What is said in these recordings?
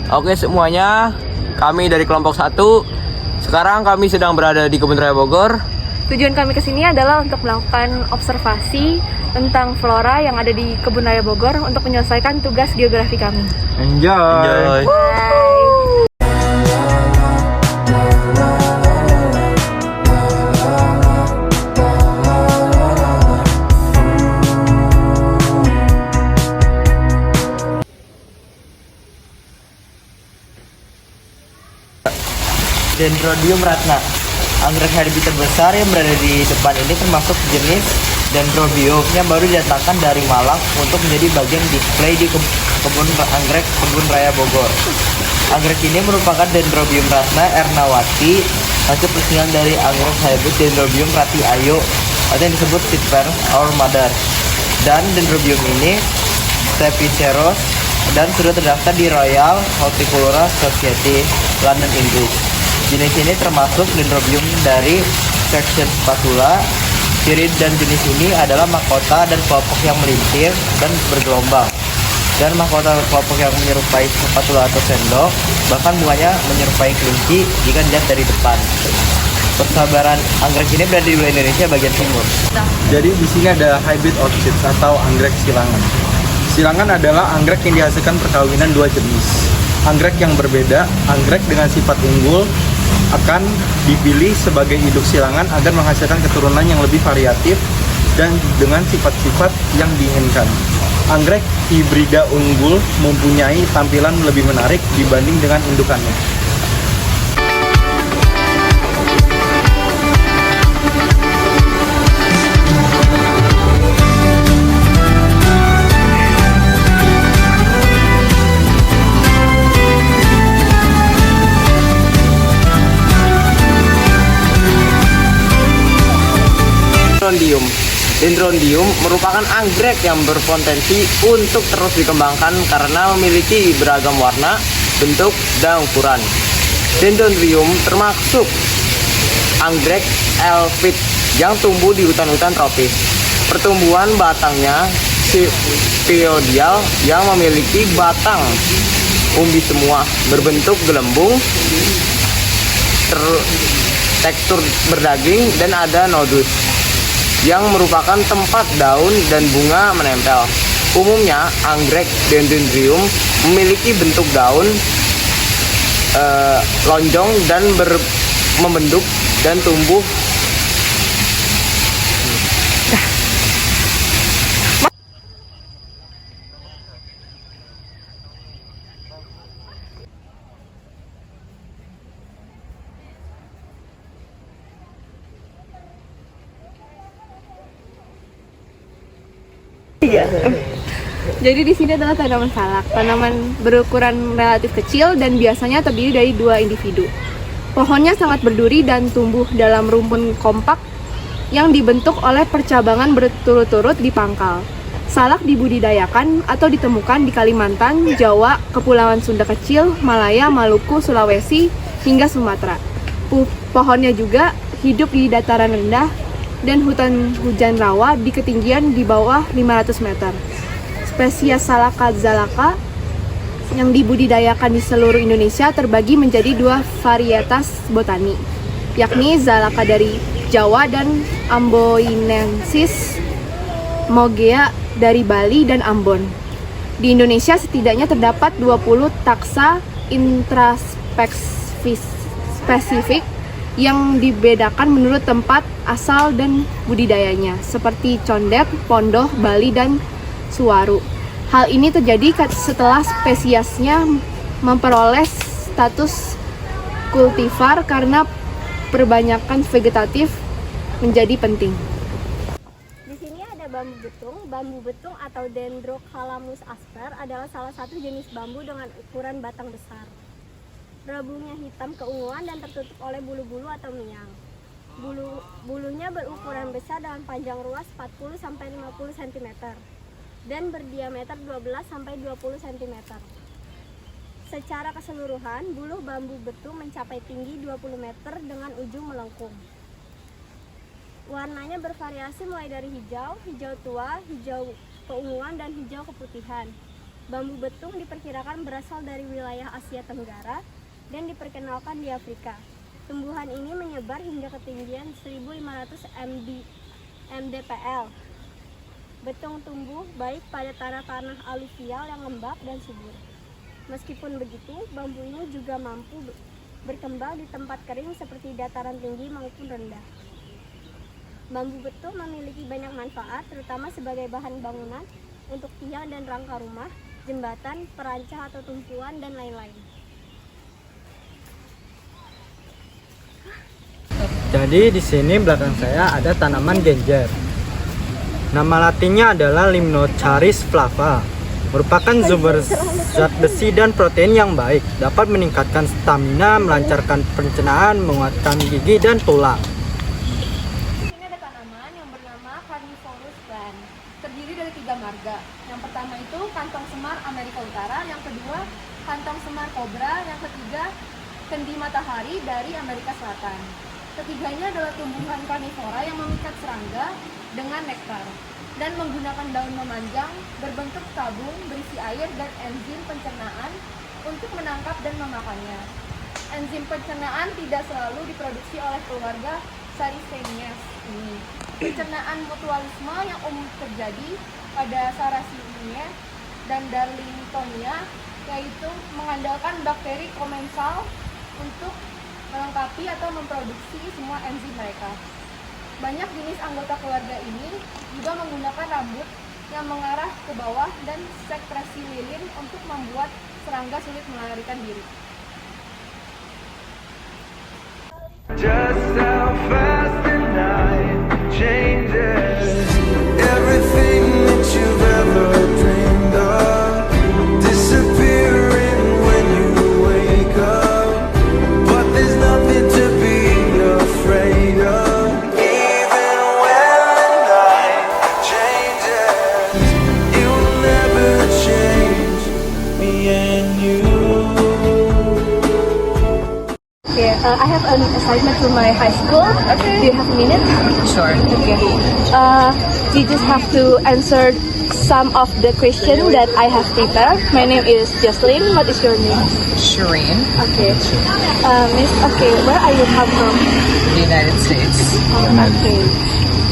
Oke semuanya, kami dari kelompok 1. Sekarang kami sedang berada di Kebun Raya Bogor. Tujuan kami ke sini adalah untuk melakukan observasi tentang flora yang ada di Kebun Raya Bogor untuk menyelesaikan tugas geografi kami. Enjoy. Bye. Dendrobium ratna. Anggrek habitat terbesar yang berada di depan ini termasuk jenis Dendrobium yang baru didatangkan dari Malang untuk menjadi bagian display di kebun anggrek Kebun Raya Bogor. Anggrek ini merupakan Dendrobium ratna ernawati, hasil persilangan dari anggrek hybrid Dendrobium rati ayo atau yang disebut seed parent or mother. Dan Dendrobium ini Stephyceros dan sudah terdaftar di Royal Horticultural Society London, Inggris. Jenis ini termasuk Dendrobium dari section Spatula. Ciri dan jenis ini adalah mahkota dan kelompok yang melintir dan bergelombang. Dan mahkota kelompok yang menyerupai spatula atau sendok, bahkan bunganya menyerupai kelinci jika dilihat dari depan. Persabaran anggrek ini berada di wilayah Indonesia bagian timur. Jadi di sini ada hybrid orchid atau anggrek silangan. Silangan adalah anggrek yang dihasilkan perkawinan dua jenis. Anggrek yang berbeda, anggrek dengan sifat unggul akan dipilih sebagai induk silangan agar menghasilkan keturunan yang lebih variatif dan dengan sifat-sifat yang diinginkan. Anggrek hibrida unggul mempunyai tampilan lebih menarik dibanding dengan indukannya. Dendrobium merupakan anggrek yang berpotensi untuk terus dikembangkan karena memiliki beragam warna, bentuk, dan ukuran. Dendrobium termasuk anggrek elfit yang tumbuh di hutan-hutan tropis. Pertumbuhan batangnya spheroidal yang memiliki batang umbi semua, berbentuk gelembung, tekstur berdaging, dan ada nodus yang merupakan tempat daun dan bunga menempel. Umumnya, anggrek Dendrobium memiliki bentuk daun lonjong dan membentuk dan tumbuh Jadi di sini adalah tanaman salak. Tanaman berukuran relatif kecil dan biasanya terdiri dari 2 individu. Pohonnya sangat berduri dan tumbuh dalam rumpun kompak yang dibentuk oleh percabangan berturut-turut di pangkal. Salak dibudidayakan atau ditemukan di Kalimantan, Jawa, Kepulauan Sunda Kecil, Malaya, Maluku, Sulawesi, hingga Sumatera. Pohonnya juga hidup di dataran rendah dan hutan hujan rawa di ketinggian di bawah 500 meter. Spesies Salaka zalaka yang dibudidayakan di seluruh Indonesia terbagi menjadi 2 varietas botani, yakni Zalaka dari Jawa dan Amboinensis Mogea dari Bali dan Ambon. Di Indonesia setidaknya terdapat 20 taksa intraspesifik yang dibedakan menurut tempat asal dan budidayanya, seperti condet, pondoh, Bali, dan suwaru. Hal ini terjadi setelah spesiesnya memperoleh status kultivar karena perbanyakan vegetatif menjadi penting. Di sini ada bambu betung. Bambu betung atau Dendrocalamus asper adalah salah satu jenis bambu dengan ukuran batang besar. Rabungnya hitam keunguan dan tertutup oleh bulu-bulu atau miang. Bulunya berukuran besar dengan panjang ruas 40-50 cm dan berdiameter 12-20 cm. Secara keseluruhan, buluh bambu betung mencapai tinggi 20 meter dengan ujung melengkung. Warnanya bervariasi mulai dari hijau, hijau tua, hijau keunguan, dan hijau keputihan. Bambu betung diperkirakan berasal dari wilayah Asia Tenggara dan diperkenalkan di Afrika. Tumbuhan ini menyebar hingga ketinggian 1.500 mdpl. Betung tumbuh baik pada tanah-tanah aluvial yang lembab dan subur. Meskipun begitu, bambu ini juga mampu berkembang di tempat kering seperti dataran tinggi maupun rendah. Bambu betung memiliki banyak manfaat, terutama sebagai bahan bangunan untuk tiang dan rangka rumah, jembatan, perancah atau tumpuan, dan lain-lain. Jadi di sini belakang saya ada tanaman genjer. Nama latinnya adalah Limnocharis flava. Merupakan sumber zat besi dan protein yang baik, dapat meningkatkan stamina, melancarkan pencernaan, menguatkan gigi dan tulang. Di sini ada tanaman yang bernama Carnivorous plant, terdiri dari 3 marga. Yang pertama itu kantong semar Amerika Utara, yang kedua kantong semar kobra, yang ketiga kendi matahari dari Amerika Selatan. Ketiganya adalah tumbuhan karnivora yang memikat serangga dengan nektar dan menggunakan daun memanjang berbentuk tabung berisi air dan enzim pencernaan untuk menangkap dan memakannya. Enzim pencernaan tidak selalu diproduksi oleh keluarga Sarraceniaceae ini. Pencernaan mutualisme yang umum terjadi pada Sarraceniaceae dan Darlingtonia, yaitu mengandalkan bakteri komensal untuk melengkapi atau memproduksi semua enzim mereka. Banyak jenis anggota keluarga ini juga menggunakan rambut yang mengarah ke bawah dan sekresi lilin untuk membuat serangga sulit melarikan diri. Just how fast the night changes. Everything that you've ever dreamed of disappearing when you wake up. But there's nothing to be afraid of. Even when the night changes, it will never change me and you. Okay, I have an assignment for my high school. Okay. Do you have a minute? Sure. Okay. You just have to answer some of the questions that I have prepared. My name is Jocelyn. What is your name? Shireen, Okay. Miss, okay, where are you come from? the United States. Okay.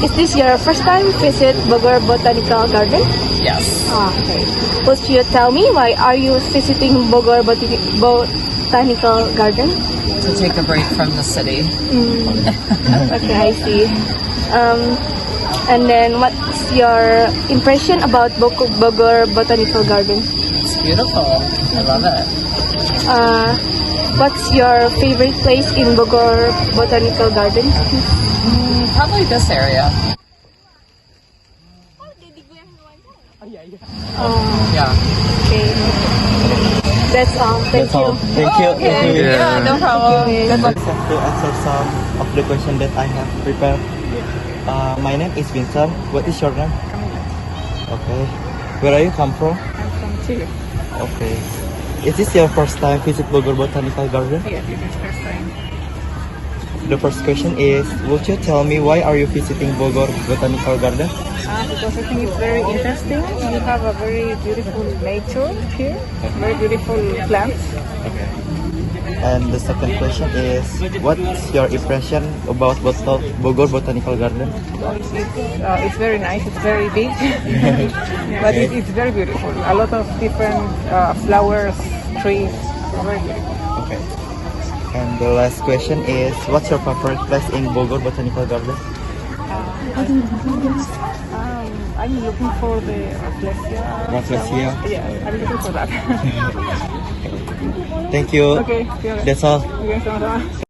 Is this your first time visit Bogor Botanical Garden? Yes. Okay. Would you tell me why are you visiting Bogor Botanical Garden? To take a break from the city. Okay, I see. And then what's your impression about Bogor Botanical Garden? It's beautiful. I love it. What's your favorite place in Bogor Botanical Garden? Probably this area. Yeah. Okay. That's all. Thank you. Thank you. Yeah, no problem. To answer some of the questions that I have prepared. My name is Vincent. What is your name? Okay. Where are you come from? I'm from Chile. Okay. Is this your first time visit Bogor Botanical Garden? Yes, it is first time. The first question is, would you tell me why are you visiting Bogor Botanical Garden? Because I think it's very interesting. You have a very beautiful nature here, very beautiful plants. And the second question is, what's your impression about Bogor Botanical Garden? It's very nice. It's very big, but it's very beautiful. A lot of different flowers, trees. Very beautiful. Okay. And the last question is, what's your favorite place in Bogor Botanical Garden? I'm looking for the Rafflesia. Rafflesia. Yeah, I'm looking for that. Thank you. Okay, see you. That's all. Okay, sama-sama.